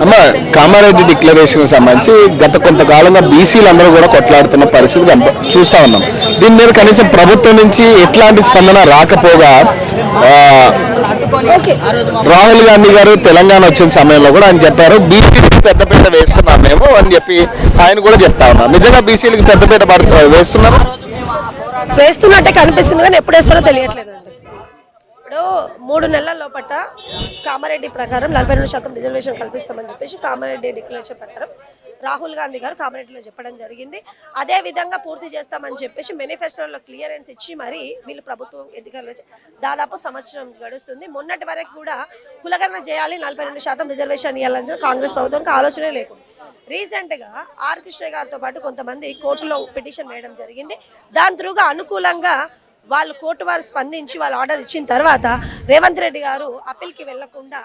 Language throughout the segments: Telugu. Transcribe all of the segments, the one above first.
అమ్మ, కామారెడ్డి డిక్లరేషన్ సంబంధించి గత కొంతకాలంగా బీసీలు అందరూ కూడా కొట్లాడుతున్న పరిస్థితి చూస్తా ఉన్నాం. దీని మీద కనీసం ప్రభుత్వం నుంచి ఎట్లాంటి స్పందన రాకపోగా ఆ, రాహుల్ గాంధీ గారు తెలంగాణ వచ్చిన సమయంలో కూడా ఆయన చెప్పారు బీసీలకు పెద్దపీట వేస్తున్నాం మేము అని చెప్పి ఆయన కూడా చెప్తా ఉన్నారు. నిజంగా బీసీలకు పెద్దపీట వేస్తున్నారు? వేస్తున్నట్టే కనిపిస్తుంది కానీ ఎప్పుడు వేస్తారో తెలియట్లేదండి. ఇప్పుడు 3 నెలల లోపల కామారెడ్డి ప్రకారం 42% రిజర్వేషన్ కల్పిస్తామని చెప్పేసి కామారెడ్డి డిక్లరేషన్ ప్రకారం రాహుల్ గాంధీ గారు కామారెడ్డిలో చెప్పడం జరిగింది. అదే విధంగా పూర్తి చేస్తామని చెప్పేసి మేనిఫెస్టోలో క్లియరెన్స్ ఇచ్చి మరి వీళ్ళు ప్రభుత్వం ఎన్నికల్లో దాదాపు సంవత్సరం గడుస్తుంది. మొన్నటి వరకు కూడా కులగణన చేయాలి, 42% రిజర్వేషన్ ఇవ్వాలని కాంగ్రెస్ ప్రభుత్వానికి ఆలోచనే లేకుండా రీసెంట్గా ఆర్ కృష్ణ గారితో పాటు కొంతమంది కోర్టులో పిటిషన్ వేయడం జరిగింది. దాని త్రూగా అనుకూలంగా వాళ్ళు కోర్టు వారు స్పందించి వాళ్ళు ఆర్డర్ ఇచ్చిన తర్వాత రేవంత్ రెడ్డి గారు అప్పీల్కి వెళ్లకుండా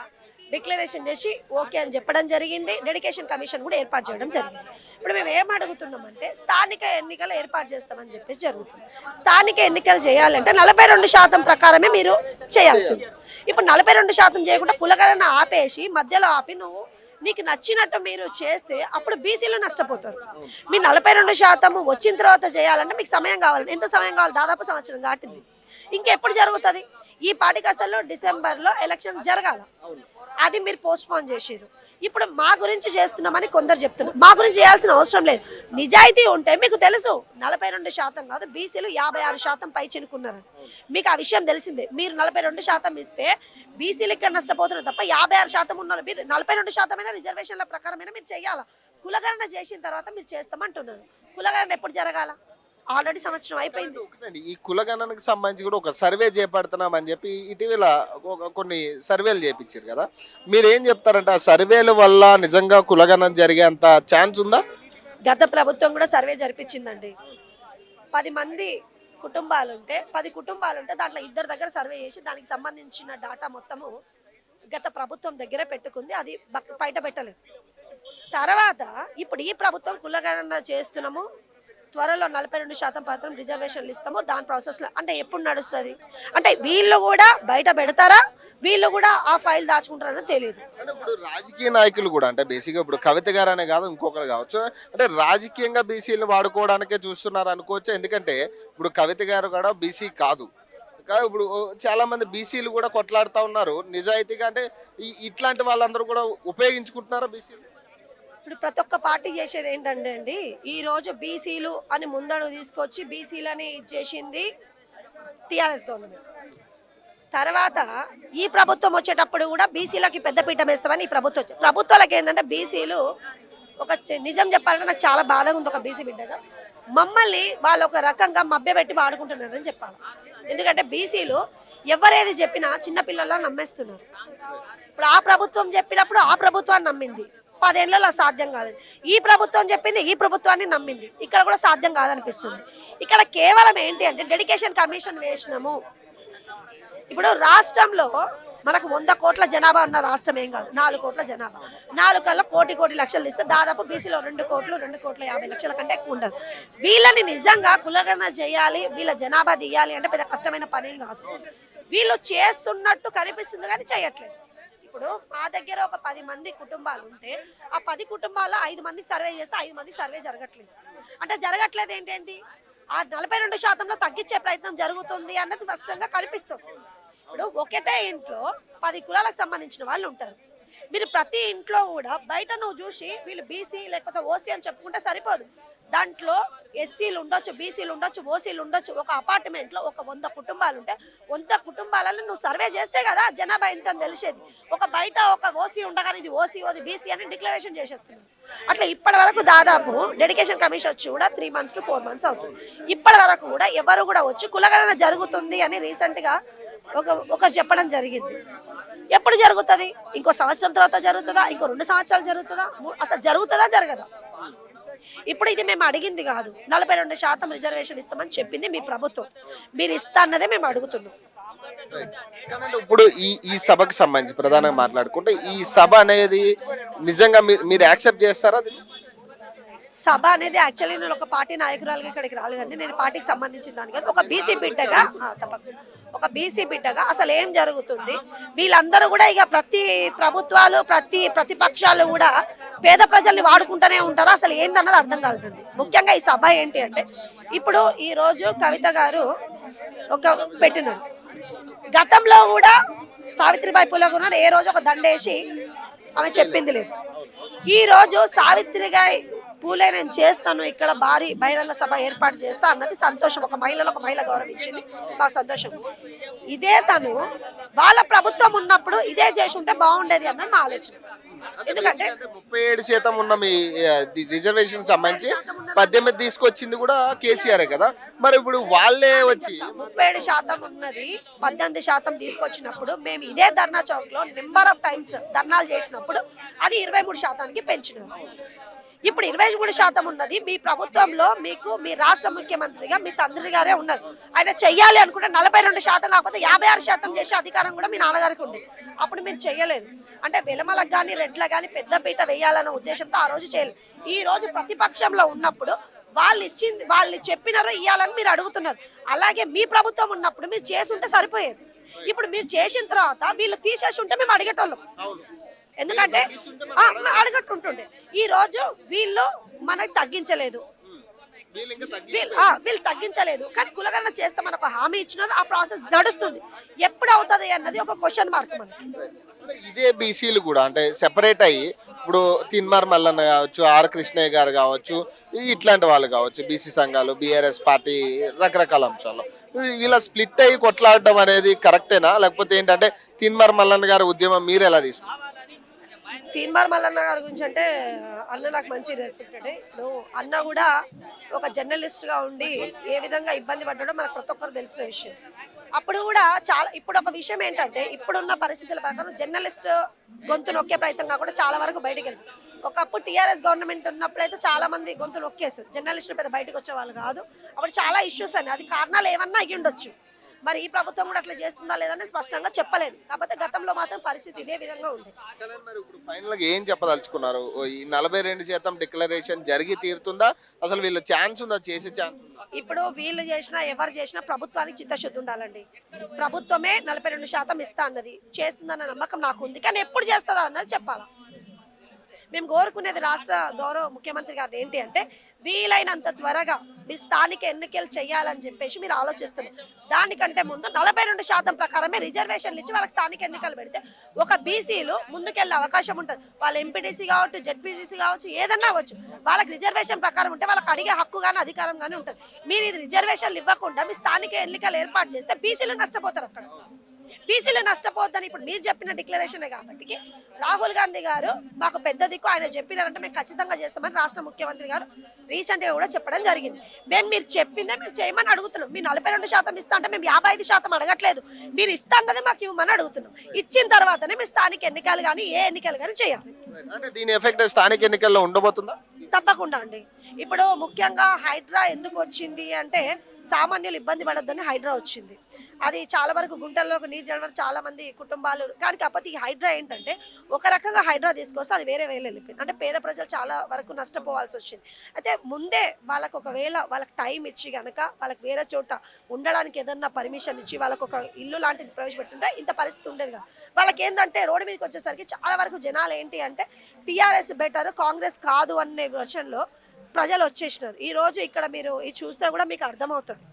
డిక్లరేషన్ చేసి ఓకే అని చెప్పడం జరిగింది. డెడికేషన్ కమిషన్ కూడా ఏర్పాటు చేయడం జరిగింది. ఇప్పుడు మేము ఏం అడుగుతున్నామంటే స్థానిక ఎన్నికలు ఏర్పాటు చేస్తామని చెప్పేసి జరుగుతుంది. స్థానిక ఎన్నికలు చేయాలంటే 42% ప్రకారమే మీరు చేయాల్సింది. ఇప్పుడు 42% చేయకుండా కులగణన ఆపేసి మధ్యలో ఆపి నువ్వు నీకు నచ్చినట్టు మీరు చేస్తే అప్పుడు బీసీలు నష్టపోతారు. మీరు 42% వచ్చిన తర్వాత చేయాలంటే మీకు సమయం కావాలి. ఎంత సమయం కావాలి? దాదాపు సంవత్సరం దాటింది. ఇంకెప్పుడు జరుగుతుంది? ఈ పార్టీకి అసలు డిసెంబర్లో ఎలక్షన్స్ జరగాల, అది మీరు పోస్ట్ పోన్ చేసారు. ఇప్పుడు మా గురించి చేస్తున్నామని కొందరు చెప్తున్నారు. మా గురించి చేయాల్సిన అవసరం లేదు. నిజాయితీ ఉంటే మీకు తెలుసు 42% కాదు బీసీలు 56% పై చెనుకున్నారు. మీకు ఆ విషయం తెలిసిందే. మీరు 42% ఇస్తే బీసీలు ఇక్కడ నష్టపోతున్నారు తప్ప 56% ఉన్న మీరు 42% రిజర్వేషన్ల ప్రకారమైనా మీరు చేయాలా. కులగణన చేసిన తర్వాత మీరు చేస్తామంటున్నారు. కులగణన ఎప్పుడు జరగాల? ఆల్రెడీ సంవత్సరం అయిపోయింది. ఈ కులగణనకు సంబంధించి కూడా ఒక సర్వే చేపడుతున్నాం అని చెప్పి ఇటీవల కొన్ని సర్వేలు చేపించారు కదా, మీరు ఏం చెప్తారంటే ఆ సర్వేల వల్ల నిజంగా కులగణన జరిగేంత ఛాన్స్ ఉందా? గత ప్రభుత్వం కూడా సర్వే జరిపించిందండి. 10 మంది కుటుంబాలుంటే 10 కుటుంబాలుంటే దాంట్లో 2 దగ్గర సర్వే చేసి దానికి సంబంధించిన డాటా మొత్తము గత ప్రభుత్వం దగ్గర పెట్టుకుంది. అది బయట పెట్టలేదు. తర్వాత ఇప్పుడు ఈ ప్రభుత్వం కులగణన చేస్తున్నాము, త్వరలో 42% మాత్రం రిజర్వేషన్లు ఇస్తాము, దాని ప్రాసెస్లో అంటే ఎప్పుడు నడుస్తుంది అంటే వీళ్ళు కూడా బయట పెడతారా, వీళ్ళు కూడా ఆ ఫైల్ దాచుకుంటారని తెలియదు. అంటే ఇప్పుడు రాజకీయ నాయకులు కూడా అంటే బేసిక్గా ఇప్పుడు కవిత గారు అనే కాదు ఇంకొకరు కావచ్చు, అంటే రాజకీయంగా బీసీలు వాడుకోవడానికే చూస్తున్నారు అనుకోవచ్చు. ఎందుకంటే ఇప్పుడు కవిత గారు కూడా బీసీ కాదు. ఇప్పుడు చాలా మంది బీసీలు కూడా కొట్లాడుతూ ఉన్నారు నిజాయితీగా. అంటే ఇట్లాంటి వాళ్ళందరూ కూడా ఉపయోగించుకుంటున్నారా బీసీలు? ఇప్పుడు ప్రతి ఒక్క పార్టీ చేసేది ఏంటంటే అండి, ఈ రోజు బీసీలు అని ముందడుగు తీసుకొచ్చి బీసీలని ఇచ్చేసింది టీఆర్ఎస్ గవర్నమెంట్. తర్వాత ఈ ప్రభుత్వం వచ్చేటప్పుడు కూడా బీసీలకి పెద్దపీట వేస్తామని ఈ ప్రభుత్వం వచ్చే ప్రభుత్వాలకి ఏంటంటే బీసీలు ఒక నిజం చెప్పాలంటే నాకు చాలా బాధగా ఉంది. ఒక బీసీ బిడ్డగా మమ్మల్ని వాళ్ళు ఒక రకంగా మభ్యపెట్టి వాడుకుంటున్నారని చెప్పాలి. ఎందుకంటే బీసీలు ఎవరేది చెప్పినా చిన్నపిల్లలా నమ్మేస్తున్నారు. ఇప్పుడు ఆ ప్రభుత్వం చెప్పినప్పుడు ఆ ప్రభుత్వాన్ని నమ్మింది, 10 ఏళ్లలో సాధ్యం కాలేదు. ఈ ప్రభుత్వం చెప్పింది ఈ ప్రభుత్వాన్ని నమ్మింది, ఇక్కడ కూడా సాధ్యం కాదనిపిస్తుంది. ఇక్కడ కేవలం ఏంటి అంటే డెడికేషన్ కమిషన్ వేసినాము. ఇప్పుడు రాష్ట్రంలో మనకు 100 కోట్ల జనాభా ఉన్న రాష్ట్రం ఏం కాదు, 4 కోట్ల జనాభా. 4 కల్లా కోటి లక్షలు ఇస్తే దాదాపు బీసీలో 2,50,00,000 కంటే ఎక్కువ ఉండదు. వీళ్ళని నిజంగా కులగణన చేయాలి, వీళ్ళ జనాభా తీయాలి అంటే పెద్ద కష్టమైన పనేం కాదు. వీళ్ళు చేస్తున్నట్టు కనిపిస్తుంది కానీ చేయట్లేదు. ఇప్పుడు మా దగ్గర ఒక 10 మంది కుటుంబాలు ఉంటే ఆ 10 కుటుంబాల్లో 5 మందికి సర్వే చేస్తే 5 మందికి సర్వే జరగట్లేదు. అంటే జరగట్లేదు ఏంటండి, ఆ 42%లో తగ్గించే ప్రయత్నం జరుగుతుంది అన్నది స్పష్టంగా కనిపిస్తుంది. ఇప్పుడు ఒకటే ఇంట్లో 10 కులాలకు సంబంధించిన వాళ్ళు ఉంటారు. మీరు ప్రతి ఇంట్లో కూడా బయట నువ్వు చూసి వీళ్ళు బీసీ లేకపోతే ఓసీ అని చెప్పుకుంటే సరిపోదు. దాంట్లో ఎస్సీలు ఉండొచ్చు, బీసీలు ఉండొచ్చు, ఓసీలు ఉండొచ్చు. ఒక అపార్ట్మెంట్లో ఒక 100 కుటుంబాలు ఉంటే 100 కుటుంబాలను నువ్వు సర్వే చేస్తే కదా జనాభా ఎంత అని తెలిసేది. ఒక బయట ఒక ఓసీ ఉండగానే ఇది ఓసీ ఓది బీసీ అని డిక్లరేషన్ చేసేస్తున్నారు. అట్లా ఇప్పటి వరకు దాదాపు డెడికేషన్ కమిషన్ వచ్చి కూడా 3 months to 4 months అవుతుంది. ఇప్పటి వరకు కూడా ఎవరు కూడా వచ్చి కులగణన జరుగుతుంది అని రీసెంట్గా ఒక చెప్పడం జరిగింది. ఎప్పుడు జరుగుతుంది? ఇంకో సంవత్సరం తర్వాత జరుగుతుందా, ఇంకో 2 సంవత్సరాలు జరుగుతుందా, అసలు జరుగుతుందా జరగదా? ఇప్పుడు ఇది మేము అడిగింది కాదు, 42% రిజర్వేషన్ ఇస్తామని చెప్పింది మీ ప్రభుత్వం. మీరు ఇస్తా అన్నదే మేము అడుగుతున్నాం. ఇప్పుడు ఈ సభకు సంబంధించి ప్రధానంగా మాట్లాడుకుంటే ఈ సభ అనేది నిజంగా మీరు యాక్సెప్ట్ చేస్తారా? సభ అనేది యాక్చువల్లీ నేను ఒక పార్టీ నాయకురాలుగా ఇక్కడికి రాలేదండి. నేను పార్టీకి సంబంధించిన దాని కాదు. ఒక బీసీ బిడ్డగా తప్పకుండా ఒక బీసీ బిడ్డగా అసలు ఏం జరుగుతుంది, వీళ్ళందరూ కూడా ఇక ప్రతి ప్రభుత్వాలు ప్రతి ప్రతిపక్షాలు కూడా పేద ప్రజల్ని వాడుకుంటూనే ఉంటారు. అసలు ఏందన్నది అర్థం కాలేదండి. ముఖ్యంగా ఈ సభ ఏంటి అంటే, ఇప్పుడు ఈ రోజు కవిత గారు ఒక పెట్టినారు. గతంలో కూడా సావిత్రిబాయి పూలే గారు ఏ రోజు ఒక దండేసి ఆమె చెప్పింది లేదు. ఈ రోజు సావిత్రిబాయి పూలే నేను చేస్తాను, ఇక్కడ భారీ బహిరంగ సభ ఏర్పాటు చేస్తా అన్నది సంతోషం. ఒక మహిళ గౌరవించింది, మాకు సంతోషం. ఇదే తను వాళ్ళ ప్రభుత్వం ఉన్నప్పుడు ఇదే చేసి ఉంటే బాగుండేది అన్నది మా ఆలోచన. ఎందుకంటే 37% ఉన్న మీ రిజర్వేషన్ సంబంధించి 18 తీసుకొచ్చింది కూడా కేసీఆర్ కదా, మరి ఇప్పుడు వాళ్ళే వచ్చి 37% ఉన్నది 18% తీసుకొచ్చినప్పుడు మేము ఇదే ధర్నా చౌక్ లో నెంబర్ ఆఫ్ టైమ్స్ ధర్నాలు చేసినప్పుడు అది 23%కి పెంచినారు. ఇప్పుడు 23% ఉన్నది మీ ప్రభుత్వంలో. మీకు మీ రాష్ట్ర ముఖ్యమంత్రిగా మీ తండ్రి గారే ఉన్నారు. ఆయన చెయ్యాలి అనుకుంటే 42% కాకపోతే 56% చేసే అధికారం కూడా మీ నాన్నగారికి ఉంది. అప్పుడు మీరు చెయ్యలేదు. అంటే వెలమలకు కానీ రెడ్లకు కానీ పెద్దపీట వేయాలన్న ఉద్దేశంతో ఆ రోజు చేయలేదు. ఈ రోజు ప్రతిపక్షంలో ఉన్నప్పుడు వాళ్ళు చెప్పినారో ఇవ్వాలని మీరు అడుగుతున్నారు. అలాగే మీ ప్రభుత్వం ఉన్నప్పుడు మీరు చేసి ఉంటే సరిపోయేది. ఇప్పుడు మీరు చేసిన తర్వాత వీళ్ళు తీసేసి ఉంటే మేము అడిగేటోళ్ళం. ఎందుకంటే అడగట్టుంటుండే. ఈ రోజు వీళ్ళు మనకి తగ్గించలేదు, వీళ్ళు తగ్గించలేదు. కానీ కులగణన చేస్తామని ఒక హామీ ఇచ్చినారు. ఆ ప్రాసెస్ నడుస్తుంది. ఎప్పుడు అవుతుంది అన్నది ఒక క్వశ్చన్ మార్క్ మనకి. ఇదే బీసీలు కూడా అంటే సెపరేట్ అయ్యి ఇప్పుడు తిన్మార్ మల్లన్న కావచ్చు, ఆర్ కృష్ణయ్య గారు కావచ్చు, ఇట్లాంటి వాళ్ళు కావచ్చు, బీసీ సంఘాలు, బీఆర్ఎస్ పార్టీ, రకరకాల అంశాలు వీళ్ళ స్ప్లిట్ అయ్యి కొట్లాడడం అనేది కరెక్టేనా, లేకపోతే ఏంటంటే తిన్మార్ మల్లన్న గారి ఉద్యమం మీరు ఎలా తీసుకుంటారు? తీన్మార్ మల్లన్న గారి గురించి అంటే అన్న నాకు మంచి రెస్పెక్టెడ్. ఇప్పుడు అన్న కూడా ఒక జర్నలిస్ట్గా ఉండి ఏ విధంగా ఇబ్బంది పడ్డాడో మనకు ప్రతి ఒక్కరు తెలిసిన విషయం. అప్పుడు కూడా చాలా ఇప్పుడు ఒక విషయం ఏంటంటే, ఇప్పుడున్న పరిస్థితుల ప్రకారం జర్నలిస్ట్ గొంతు నొక్కే ప్రయత్నం కాకుండా చాలా వరకు బయటకు వెళ్తారు. ఒకప్పుడు టీఆర్ఎస్ గవర్నమెంట్ ఉన్నప్పుడైతే చాలా మంది గొంతు నొక్కేస్తారు, జర్నలిస్టులు పెద్ద బయటకు వచ్చే వాళ్ళు కాదు. అప్పుడు చాలా ఇష్యూస్ అని, అది కారణాలు ఏమన్నా అయ్యి ఉండొచ్చు. మరి ఈ ప్రభుత్వం కూడా అట్లా చేస్తుందా లేదని స్పష్టంగా చెప్పలేను. కాకపోతే గతంలో మాత్రం పరిస్థితి ఇదే విధంగా ఉంది. ఫైనల్ గా ఏం చెప్పదలుచుకున్నారు? ఈ 42% డిక్లరేషన్ జరిగి తీరుతుందా? అసలు వీళ్ళ ఛాన్స్ ఉందా, చేసే ఛాన్స్? ఇప్పుడు వీళ్ళు చేసినా ఎవరు చేసినా ప్రభుత్వానికి చిత్తశుద్ధి ఉండాలండి. ప్రభుత్వమే 42% ఇస్తా అన్నది, చేస్తుందన్న నమ్మకం నాకు ఉంది. కానీ ఎప్పుడు చేస్తుందా అన్నది చెప్పాలా. మేము కోరుకునేది రాష్ట్ర గౌరవ ముఖ్యమంత్రి గారు ఏంటి అంటే, వీలైనంత త్వరగా మీ స్థానిక ఎన్నికలు చేయాలని చెప్పేసి మీరు ఆలోచిస్తున్నారు. దానికంటే ముందు 42% ప్రకారమే రిజర్వేషన్లు ఇచ్చి వాళ్ళకి స్థానిక ఎన్నికలు పెడితే ఒక బీసీలు ముందుకెళ్ళే అవకాశం ఉంటుంది. వాళ్ళు ఎంపీటీసీ కావచ్చు, జెడ్పీసీసీ కావచ్చు, ఏదన్నా అవ్వచ్చు. వాళ్ళకి రిజర్వేషన్ ప్రకారం ఉంటే వాళ్ళకి అడిగే హక్కు కానీ అధికారం కానీ ఉంటుంది. మీరు ఇది రిజర్వేషన్లు ఇవ్వకుండా మీ స్థానిక ఎన్నికలు ఏర్పాటు చేస్తే బీసీలు నష్టపోతారు. అక్కడ బీసీలు నష్టపోద్దని ఇప్పుడు మీరు చెప్పిన డిక్లరేషనే కాబట్టి రాహుల్ గాంధీ గారు మాకు పెద్ద దిక్కు, ఆయన చెప్పినారంటే మేము ఖచ్చితంగా చేస్తామని రాష్ట్ర ముఖ్యమంత్రి గారు రీసెంట్గా కూడా చెప్పడం జరిగింది. మీరు చెప్పిందే మేము చేయమని అడుగుతున్నాం. మీరు 42% ఇస్తా అంటే మేము 55% అడగట్లేదు. మీరు ఇస్తా అన్నది మాకు ఇవ్వమని అడుగుతున్నాం. ఇచ్చిన తర్వాతనే మీరు స్థానిక ఎన్నికలు కానీ ఏ ఎన్నికలు కానీ చేయాలి. అంటే దీని ఎఫెక్ట్ స్థానిక ఎన్నికల్లో ఉండబోతుందా? తప్పకుండా అండి. ఇప్పుడు ముఖ్యంగా హైడ్రా ఎందుకు వచ్చింది అంటే, సామాన్యులు ఇబ్బంది పడొద్దని హైడ్రా వచ్చింది. అది చాలా వరకు గుంటల్లోకి నీరు చేయడం చాలా మంది కుటుంబాలు. కానీ కాకపోతే ఈ హైడ్రా ఏంటంటే, ఒక రకంగా హైడ్రా తీసుకొస్తే అది వేరే వెళ్ళిపోయింది. అంటే పేద ప్రజలు చాలా వరకు నష్టపోవాల్సి వచ్చింది. అయితే ముందే వాళ్ళకు ఒకవేళ వాళ్ళకి టైం ఇచ్చి కనుక వాళ్ళకి వేరే చోట ఉండడానికి ఏదన్నా పర్మిషన్ ఇచ్చి వాళ్ళకు ఒక ఇల్లు లాంటిది ప్రవేశపెట్టుంటే ఇంత పరిస్థితి ఉండేది కాదు. వాళ్ళకి ఏంటంటే రోడ్డు మీదకి వచ్చేసరికి చాలా వరకు జనాలు ఏంటి అంటే టీఆర్ఎస్ బెటర్, కాంగ్రెస్ కాదు అనే వర్షన్లో ప్రజలు వచ్చేసినారు. ఈ రోజు ఇక్కడ మీరు ఇది చూస్తే కూడా మీకు అర్థమవుతుంది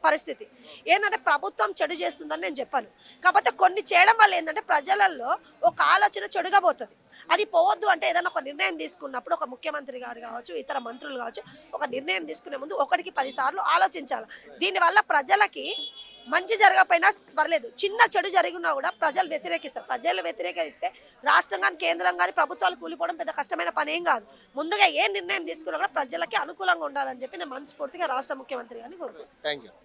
పరిస్థితి ఏంటంటే ప్రభుత్వం చెడు చేస్తుందని నేను చెప్పాను. కాకపోతే కొన్ని చేయడం వల్ల ఏంటంటే ప్రజలలో ఒక ఆలోచన చెడుగా పోతుంది. అది పోవద్దు అంటే ఏదైనా ఒక నిర్ణయం తీసుకున్నప్పుడు ఒక ముఖ్యమంత్రి గారు కావచ్చు, ఇతర మంత్రులు కావచ్చు, ఒక నిర్ణయం తీసుకునే ముందు 1కి 10 సార్లు ఆలోచించాలి. దీనివల్ల ప్రజలకి మంచి జరగకపోయినా పర్లేదు, చిన్న చెడు జరిగినా కూడా ప్రజలు వ్యతిరేకిస్తారు. ప్రజలు వ్యతిరేకిస్తే రాష్ట్రం కానీ కేంద్రం కానీ ప్రభుత్వాలు కూలిపోవడం పెద్ద కష్టమైన పని ఏం కాదు. ముందుగా ఏ నిర్ణయం తీసుకున్నా కూడా ప్రజలకి అనుకూలంగా ఉండాలని చెప్పి నేను మనస్ఫూర్తిగా రాష్ట్ర ముఖ్యమంత్రి గారిని కోరుకుంటున్నాను. Thank you.